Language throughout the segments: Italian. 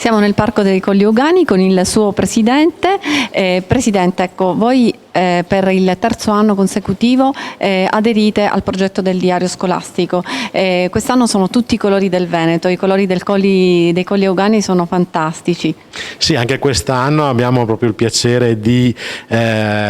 Siamo nel Parco dei Colli Euganei con il suo presidente. Presidente, ecco, voi per il terzo anno consecutivo aderite al progetto del diario scolastico. Quest'anno sono tutti i colori del Veneto, i colori dei Colli Euganei sono fantastici. Sì, anche quest'anno abbiamo proprio il piacere di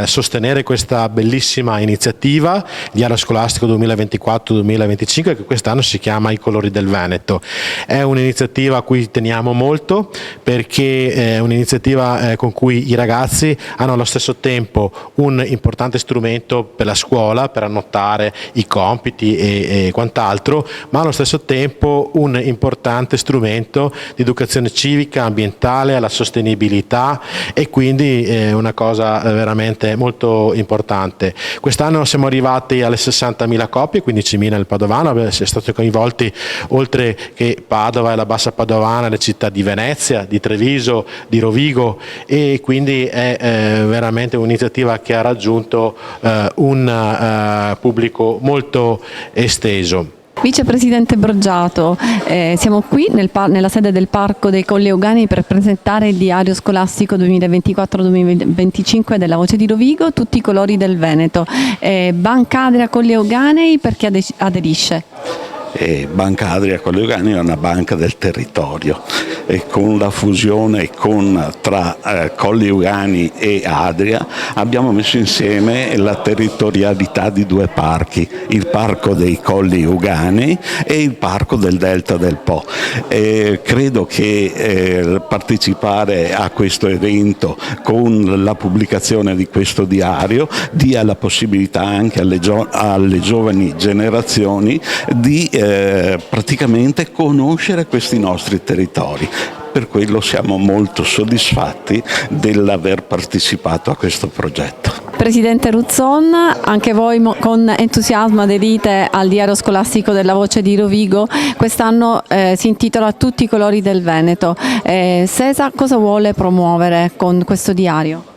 sostenere questa bellissima iniziativa, Diario Scolastico 2024-2025, che quest'anno si chiama I Colori del Veneto. È un'iniziativa a cui teniamo molto perché è un'iniziativa con cui i ragazzi hanno allo stesso tempo un importante strumento per la scuola, per annotare i compiti e quant'altro, ma allo stesso tempo un importante strumento di educazione civica, ambientale, alla sostenibilità, e quindi è una cosa veramente molto importante. Quest'anno siamo arrivati alle 60.000 copie, 15.000 nel Padovano, siamo stati coinvolti oltre che Padova e la Bassa Padovana, le città di Venezia, di Treviso, di Rovigo, e quindi è veramente un'iniziativa che ha raggiunto un pubblico molto esteso. Vicepresidente Broggiato, siamo qui nella sede del Parco dei Colli Euganei per presentare il diario scolastico 2024-2025 della Voce di Rovigo, tutti i colori del Veneto. Banca Adria Colli Euganei, perché aderisce? Banca Adria Colli Euganei è una banca del territorio, e con la fusione tra Colli Euganei e Adria abbiamo messo insieme la territorialità di due parchi, il Parco dei Colli Euganei e il Parco del Delta del Po. Credo che partecipare a questo evento con la pubblicazione di questo diario dia la possibilità anche alle giovani generazioni di praticamente conoscere questi nostri territori. Per quello siamo molto soddisfatti dell'aver partecipato a questo progetto. Presidente Ruzzon, anche voi con entusiasmo aderite al diario scolastico della Voce di Rovigo. Quest'anno si intitola Tutti i colori del Veneto. SESA cosa vuole promuovere con questo diario?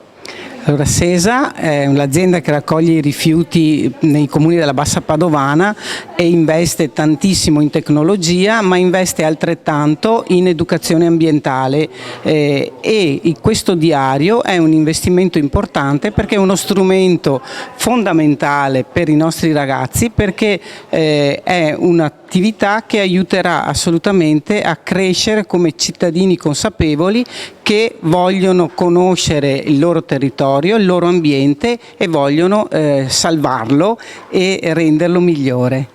Allora, SESA è un'azienda che raccoglie i rifiuti nei comuni della Bassa Padovana e investe tantissimo in tecnologia, ma investe altrettanto in educazione ambientale, e questo diario è un investimento importante perché è uno strumento fondamentale per i nostri ragazzi, perché è un'attività che aiuterà assolutamente a crescere come cittadini consapevoli che vogliono conoscere il loro territorio, il loro ambiente, e vogliono salvarlo e renderlo migliore.